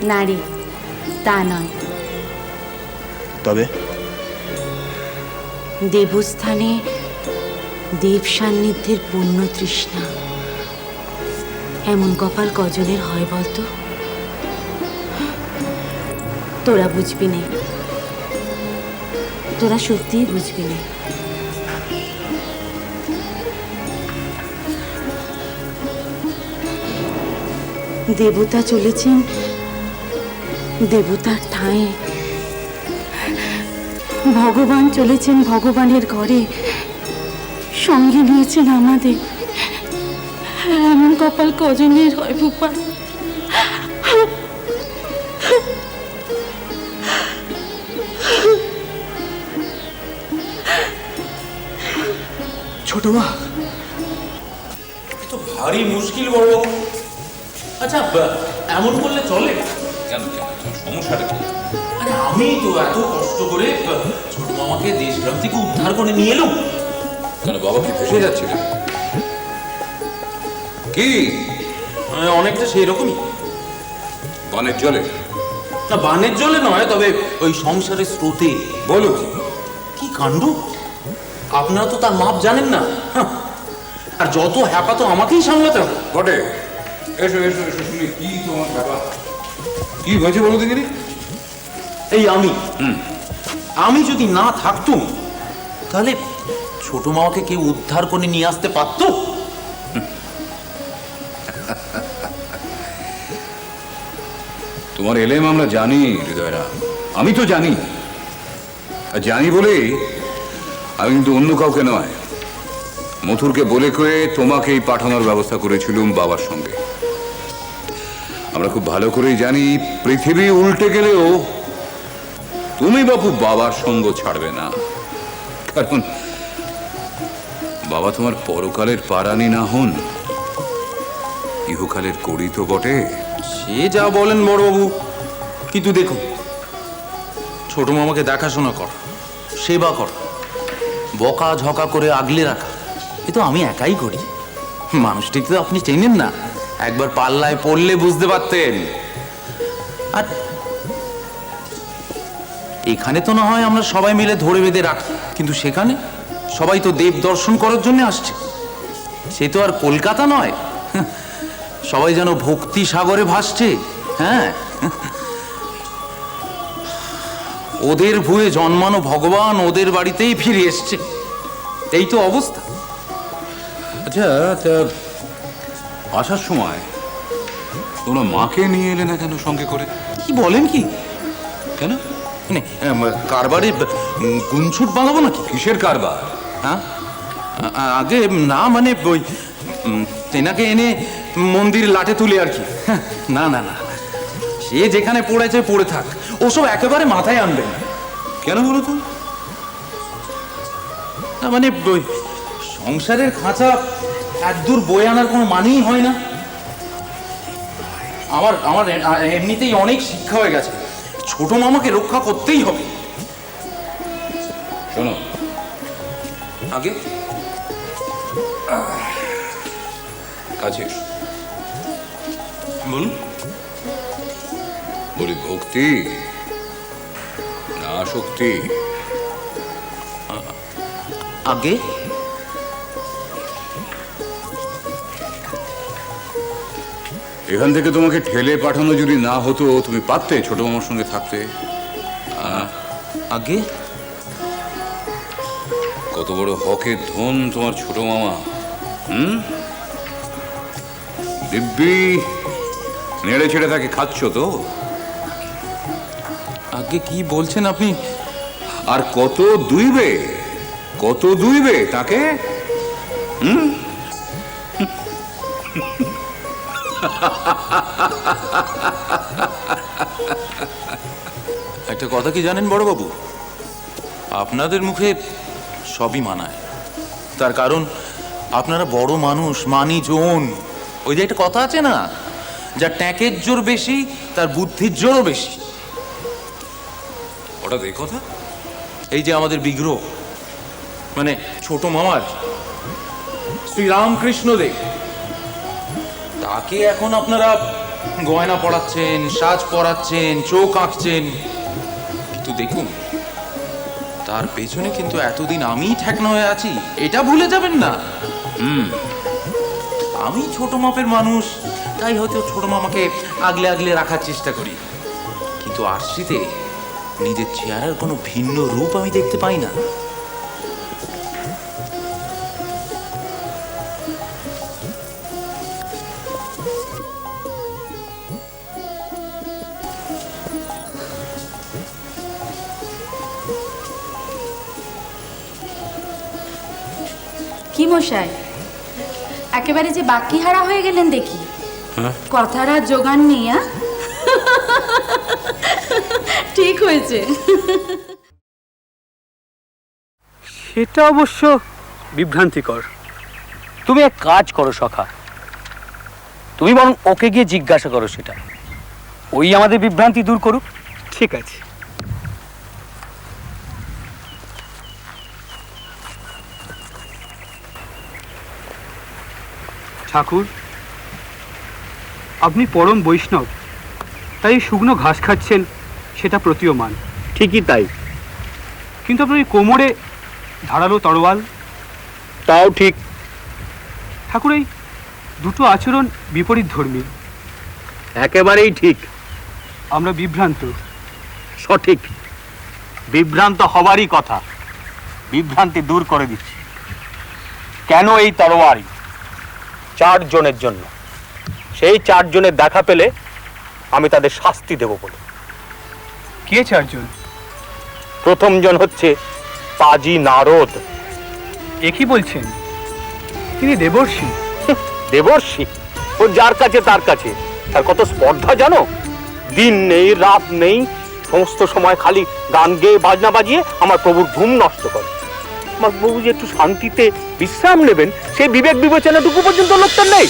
না রে, তা নয়। তবে দেবস্থানে দেব সান্নিধ্যের পূর্ণ তৃষ্ণা, এমন কপাল কজনের হয় বলতো? তোরা বুঝবি না, তোরা সত্যিই বুঝবি না। দেবতা চলেছেন দেবতার ঠাঁয়ে, ভগবান চলেছেন ভগবানের ঘরে, সঙ্গে নিয়েছেন আমাদের। এমন কপাল কজনের হয় ভূপা? ছোট মা, তো ভারী মুশকিল বড়বাবু। আচ্ছা, এমন করলে চলে? কেন কেন সমস্যাটা কি? আরে আমি তো এত কষ্ট করে ছোট মামাকে দেশগ্রাম থেকে উদ্ধার করে নিয়ে এলাম। কেন বাবা কি ভেসে যাচ্ছিলেন? কি অনেকটা সেই রকমই। বনের জলে? না, বানের জলে নয়, তবে ওই সংসারের স্রোতে। বলো কি? কি কাণ্ড! আপনারা তো তার মাপ জানেন না। হাহ। আর যত হ্যাপা তো আমাকেই সামলাতে হবে। বটে, এসো এসো এসো, শুনি কি তোমার ব্যাপার, কি হয়েছে বলো দেখিনি? এই আমি যদি না থাকতুম, তাহলে ছোট মামাকে কেউ উদ্ধার করে নিয়ে আসতে পারত? তোমার এলেম আমরা জানি হৃদয়রা, আমি তো জানি। আর জানি বলেই আমি কিন্তু অন্য কাউকে নয়, মথুরকে বলে কয়ে তোমাকেই পাঠানোর ব্যবস্থা করেছিলুম বাবার সঙ্গে। আমরা খুব ভালো করেই জানি পৃথিবী উল্টে গেলেও তুমি বাপু বাবার সঙ্গ ছাড়বে না, কারণ বাবা তোমার পরকালের পারানি না হন, ইহকালের করি তো বটে। সে যা বলেন বড়বাবু, কিন্তু দেখুন, ছোট মামাকে দেখাশোনা কর, সেবা কর, বকা ঝকা করে আগলে রাখা, এ তো আমি একাই করি। মানুষটিকে তো আপনি চেনেন না, একবার পাল্লায় পড়লে বুঝতে পারতেন। আর এখানে তো না হয় আমরা সবাই মিলে ধরে বেঁধে রাখি, কিন্তু সেখানে সবাই তো দেব দর্শন করার জন্য আসছে। সে তো আর কলকাতা নয়, সবাই যেন ভক্তি সাগরে ভাসছে। হ্যাঁ, ওদের ভুয়ে জন্মানো ভগবান ওদের বাড়িতেই ফিরে এসছে, এই তো অবস্থা। আচ্ছা, তা আসার সময় তোমরা মাকে নিয়ে এলে না কেন সঙ্গে করে? কি বলেন কি? কেন? মানে কারবারে গুনছুট বাঁধাবো নাকি? কিসের কারবার? হ্যাঁ, আগে না, মানে ওই তেনাকে এনে মন্দির লাটে তুলে আর কি। না না না, সে যেখানে পড়েছে পড়ে থাক, ওসব একেবারে মাথায় আনবেন। কেন বলো তো? না মানে ওই সংসারের খাঁচা একদূর বয়ে আনার কোনো মানেই হয় না। আমার আমার এমনিতেই অনেক শিক্ষা হয়ে গেছে, ছোট মামাকে রক্ষা করতেই হবে। শোনো, আগে কাছে এসো। বলুন। বলি ভক্তি না শক্তি? আগে এখান থেকে তোমাকে ঠেলে পাঠানো যদি না হতো, তুমি পারতে ছোট মামার সঙ্গে থাকতে? আগে কত বড় হকের ধন তোমার ছোট মামা। দিব্যি নেড়ে ছেড়ে তাকে খাচ্ছ তো? আগে কি বলছেন আপনি? আর কত দুইবে, কত দুইবে তাকে? একটা কথা কি জানেন বড়বাবু, আপনাদের মুখে সবই মানায়, তার কারণ আপনারা বড় মানুষ, মানি জন। ওই যে একটা কথা আছে না, যার ট্যাঁকের জোর বেশি তার বুদ্ধির জোরও বেশি। হঠাৎ এই কথা? এই যে আমাদের বিগ্রহ, মানে ছোট মামার শ্রীরামকৃষ্ণ দেব, তাকে এখন আপনারা গয়না পরাচ্ছেন, সাজ পরাচ্ছেন, চোখ আঁকছেন, কিন্তু দেখুন তার পেছনে কিন্তু এতদিন আমিই ঠেকনা হয়ে আছি, এটা ভুলে যাবেন না। আমি ছোট মাপের মানুষ, তাই হয়তো ছোট মামাকে আগলে আগলে রাখার চেষ্টা করি, কিন্তু আরশিতে নিজের চেহারার কোনো ভিন্ন রূপ আমি দেখতে পাই না। কি মশাই, একেবারে যে বাকি হারা হয়ে গেলেন দেখি। কথার আর জোগান নেই। ঠিক হয়েছে। সেটা অবশ্য বিভ্রান্তিকর। তুমি এক কাজ করো সখা, তুমি বরং ওকে গিয়ে জিজ্ঞাসা করো সেটা, ওই আমাদের বিভ্রান্তি দূর করুক। ঠিক আছে। ঠাকুর, আপনি পরম বৈষ্ণব, তাই শুকনো ঘাস খাচ্ছেন, সেটা প্রতীয়মান। ঠিকই তাই, কিন্তু আপনার ওই কোমরে ধারালো তরোয়াল, তাও ঠিক। ঠাকুর, এই দুটো আচরণ বিপরীত ধর্মী। একেবারেই ঠিক। আমরা বিভ্রান্ত। সঠিক, বিভ্রান্ত হবারই কথা। বিভ্রান্তি দূর করে দিচ্ছি। কেন এই তরোয়ারি? 4 জনের জন্য। সেই 4 জনের দেখা পেলে আমি তাদের শাস্তি দেব বলে। কে 4 জন? প্রথম জন হচ্ছে পাজি নারদ। এ কি বলছেন? তিনি দেবর্ষি। দেবর্ষি? ও যার কাছে তার কাছে। তার কত স্পর্ধা জানো? দিন নেই, রাত নেই, সমস্ত সময় খালি গান গেয়ে বাজনা বাজিয়ে আমার প্রভুর ঘুম নষ্ট করে। আমার প্রভু যে একটু শান্তিতে বিশ্রাম নেবেন, সেই বিবেক বিবেচনাটুকু পর্যন্ত লোকটার নেই।